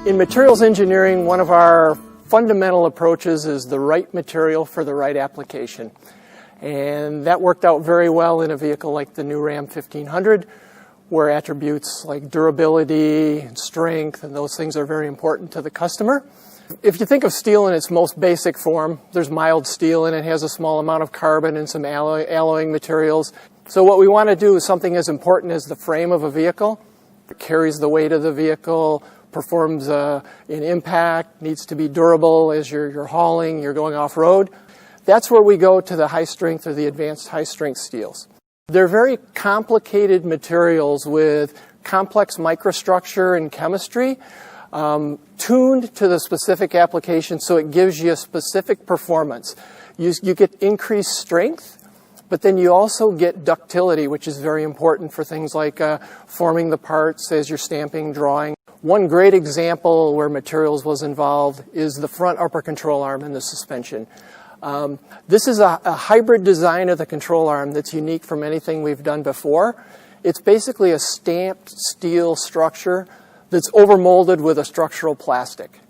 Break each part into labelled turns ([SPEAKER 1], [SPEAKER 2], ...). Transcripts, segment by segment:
[SPEAKER 1] In materials engineering, one of our fundamental approaches is the right material for the right application. And that worked out very well in a vehicle like the new Ram 1500, where attributes like durability and strength and those things are very important to the customer. If you think of steel in its most basic form, there's mild steel and it has a small amount of carbon and some alloying materials. So what we want to do is something as important as the frame of a vehicle. It carries the weight of the vehicle, performs in impact, needs to be durable as you're hauling, you're going off-road. That's where we go to the high-strength or the advanced high-strength steels. They're very complicated materials with complex microstructure and chemistry, tuned to the specific application so it gives you a specific performance. You get increased strength, but then you also get ductility, which is very important for things like forming the parts as you're stamping, drawing. One great example where materials was involved is the front upper control arm and the suspension. This is a hybrid design of the control arm that's unique from anything we've done before. It's basically a stamped steel structure that's overmolded with a structural plastic.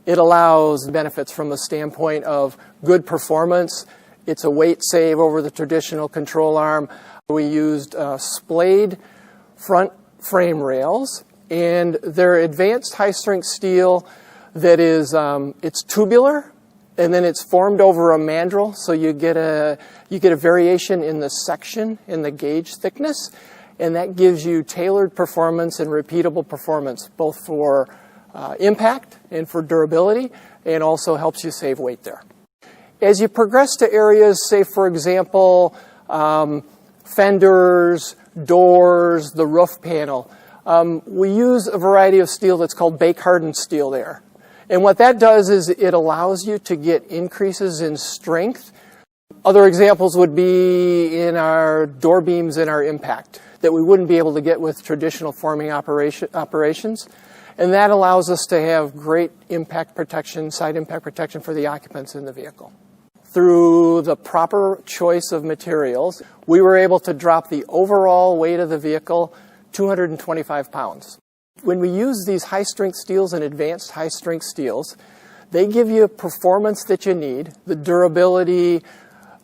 [SPEAKER 1] It allows benefits from the standpoint of good performance. It's a weight save over the traditional control arm. We used splayed front frame rails, and they're advanced high-strength steel that is it's tubular, and then it's formed over a mandrel, so you get a variation in the section, in the gauge thickness, and that gives you tailored performance and repeatable performance, both for impact and for durability, and also helps you save weight there. As you progress to areas, say for example, fenders, doors, the roof panel, we use a variety of steel that's called bake-hardened steel there. And what that does is it allows you to get increases in strength. Other examples would be in our door beams and our impact that we wouldn't be able to get with traditional forming operations. And that allows us to have great impact protection, side impact protection for the occupants in the vehicle. Through the proper choice of materials, we were able to drop the overall weight of the vehicle 225 pounds. When we use these high-strength steels and advanced high-strength steels, they give you performance that you need, the durability,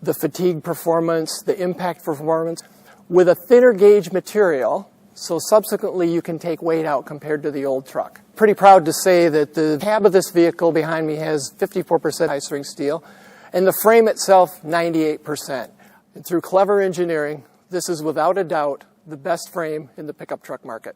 [SPEAKER 1] the fatigue performance, the impact performance, with a thinner gauge material, so subsequently you can take weight out compared to the old truck. Pretty proud to say that the cab of this vehicle behind me has 54% high-strength steel, and the frame itself 98%. And through clever engineering, this is without a doubt the best frame in the pickup truck market.